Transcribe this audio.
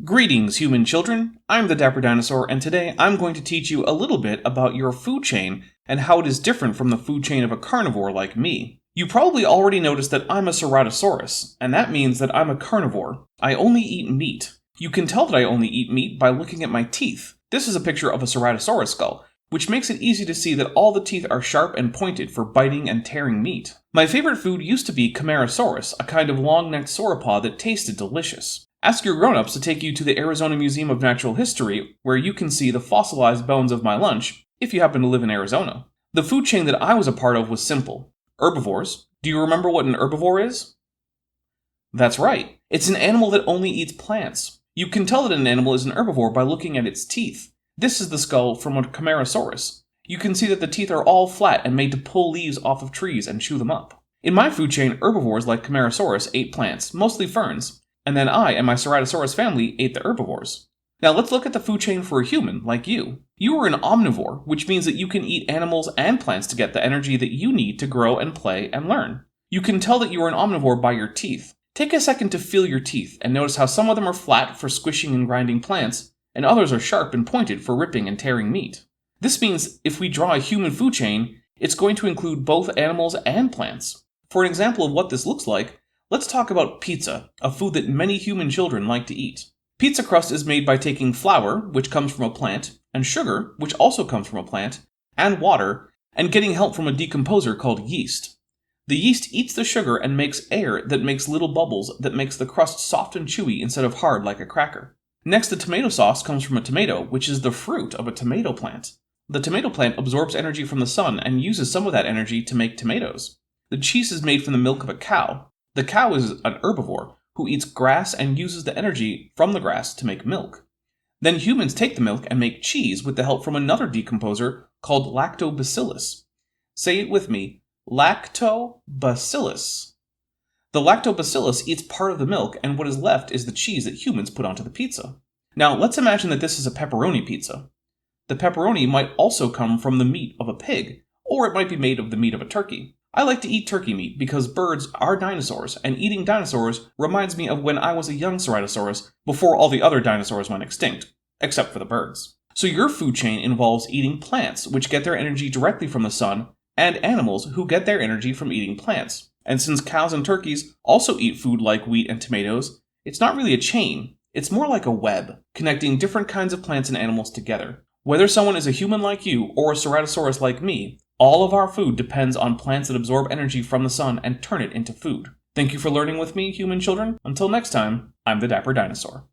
Greetings, human children. I'm the Dapper Dinosaur, and today I'm going to teach you a little bit about your food chain and how it is different from the food chain of a carnivore like me. You probably already noticed that I'm a ceratosaurus, and that means that I'm a carnivore. I only eat meat. You can tell that I only eat meat by looking at my teeth. This is a picture of a ceratosaurus skull, which makes it easy to see that all the teeth are sharp and pointed for biting and tearing meat. My favorite food used to be Camarasaurus, a kind of long-necked sauropod that tasted delicious. Ask your grown-ups to take you to the Arizona Museum of Natural History, where you can see the fossilized bones of my lunch, if you happen to live in Arizona. The food chain that I was a part of was simple. Herbivores. Do you remember what an herbivore is? That's right. It's an animal that only eats plants. You can tell that an animal is an herbivore by looking at its teeth. This is the skull from a Camarasaurus. You can see that the teeth are all flat and made to pull leaves off of trees and chew them up. In my food chain, herbivores like Camarasaurus ate plants, mostly ferns, and then I and my Ceratosaurus family ate the herbivores. Now let's look at the food chain for a human, like you. You are an omnivore, which means that you can eat animals and plants to get the energy that you need to grow and play and learn. You can tell that you are an omnivore by your teeth. Take a second to feel your teeth and notice how some of them are flat for squishing and grinding plants, and others are sharp and pointed for ripping and tearing meat. This means if we draw a human food chain, it's going to include both animals and plants. For an example of what this looks like, let's talk about pizza, a food that many human children like to eat. Pizza crust is made by taking flour, which comes from a plant, and sugar, which also comes from a plant, and water, and getting help from a decomposer called yeast. The yeast eats the sugar and makes air that makes little bubbles that makes the crust soft and chewy instead of hard like a cracker. Next, the tomato sauce comes from a tomato, which is the fruit of a tomato plant. The tomato plant absorbs energy from the sun and uses some of that energy to make tomatoes. The cheese is made from the milk of a cow. The cow is an herbivore who eats grass and uses the energy from the grass to make milk. Then humans take the milk and make cheese with the help from another decomposer called lactobacillus. Say it with me, lactobacillus. The lactobacillus eats part of the milk, and what is left is the cheese that humans put onto the pizza. Now let's imagine that this is a pepperoni pizza. The pepperoni might also come from the meat of a pig, or it might be made of the meat of a turkey. I like to eat turkey meat because birds are dinosaurs, and eating dinosaurs reminds me of when I was a young Ceratosaurus before all the other dinosaurs went extinct, except for the birds. So your food chain involves eating plants, which get their energy directly from the sun, and animals who get their energy from eating plants. And since cows and turkeys also eat food like wheat and tomatoes, it's not really a chain, it's more like a web, connecting different kinds of plants and animals together. Whether someone is a human like you or a Ceratosaurus like me, all of our food depends on plants that absorb energy from the sun and turn it into food. Thank you for learning with me, human children. Until next time, I'm the Dapper Dinosaur.